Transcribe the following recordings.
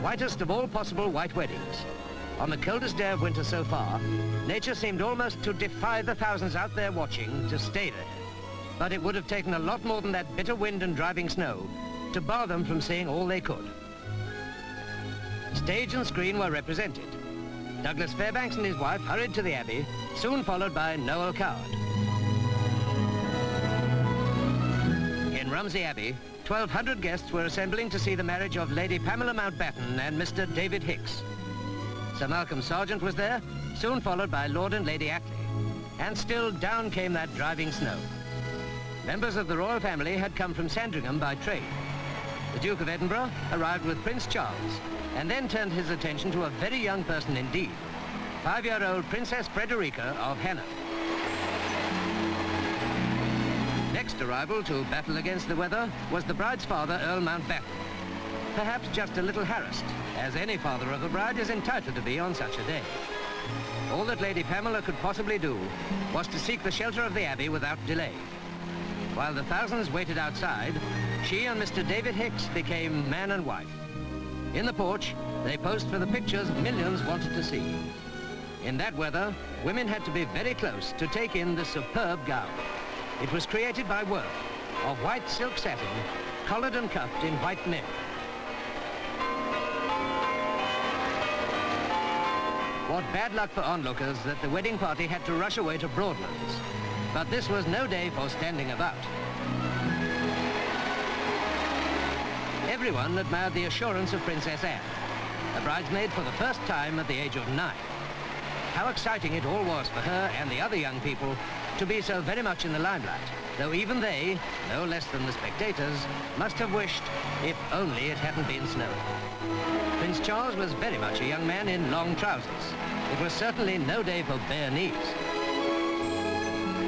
whitest of all possible white weddings. On the coldest day of winter so far, nature seemed almost to defy the thousands out there watching to stay there. But it would have taken a lot more than that bitter wind and driving snow to bar them from seeing all they could. Stage and screen were represented. Douglas Fairbanks and his wife hurried to the Abbey, soon followed by Noel Coward. In Romsey Abbey, 1,200 guests were assembling to see the marriage of Lady Pamela Mountbatten and Mr. David Hicks. Sir Malcolm Sargent was there, soon followed by Lord and Lady Attlee. And still down came that driving snow. Members of the royal family had come from Sandringham by train. The Duke of Edinburgh arrived with Prince Charles, and then turned his attention to a very young person indeed, 5-year-old Princess Frederica of Hanover. Next arrival to battle against the weather was the bride's father, Earl Mountbatten. Perhaps just a little harassed, as any father of a bride is entitled to be on such a day. All that Lady Pamela could possibly do was to seek the shelter of the Abbey without delay. While the thousands waited outside, she and Mr. David Hicks became man and wife. In the porch, they posed for the pictures millions wanted to see. In that weather, women had to be very close to take in the superb gown. It was created by work of white silk satin, collared and cuffed in white net. What bad luck for onlookers that the wedding party had to rush away to Broadlands. But this was no day for standing about. Everyone admired the assurance of Princess Anne, a bridesmaid for the first time at the age of 9. How exciting it all was for her and the other young people to be so very much in the limelight, though even they, no less than the spectators, must have wished if only it hadn't been snowing. Prince Charles was very much a young man in long trousers. It was certainly no day for bare knees.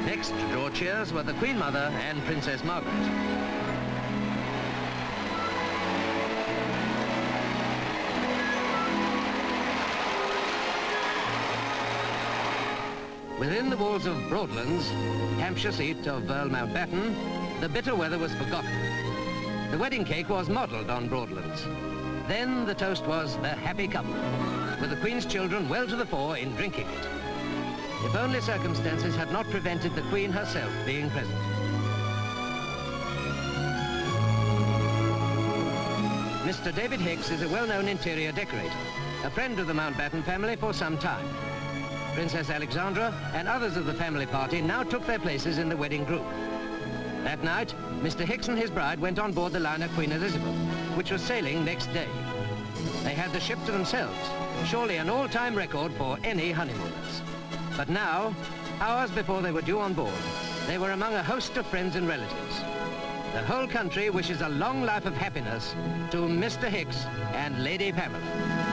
Next to draw cheers were the Queen Mother and Princess Margaret. Within the walls of Broadlands, Hampshire seat of Earl Mountbatten, the bitter weather was forgotten. The wedding cake was modelled on Broadlands. Then the toast was the happy couple, with the Queen's children well to the fore in drinking it. If only circumstances had not prevented the Queen herself being present. Mr. David Hicks is a well-known interior decorator, a friend of the Mountbatten family for some time. Princess Alexandra and others of the family party now took their places in the wedding group. That night, Mr. Hicks and his bride went on board the liner Queen Elizabeth, which was sailing next day. They had the ship to themselves, surely an all-time record for any honeymooners. But now, hours before they were due on board, they were among a host of friends and relatives. The whole country wishes a long life of happiness to Mr. Hicks and Lady Pamela.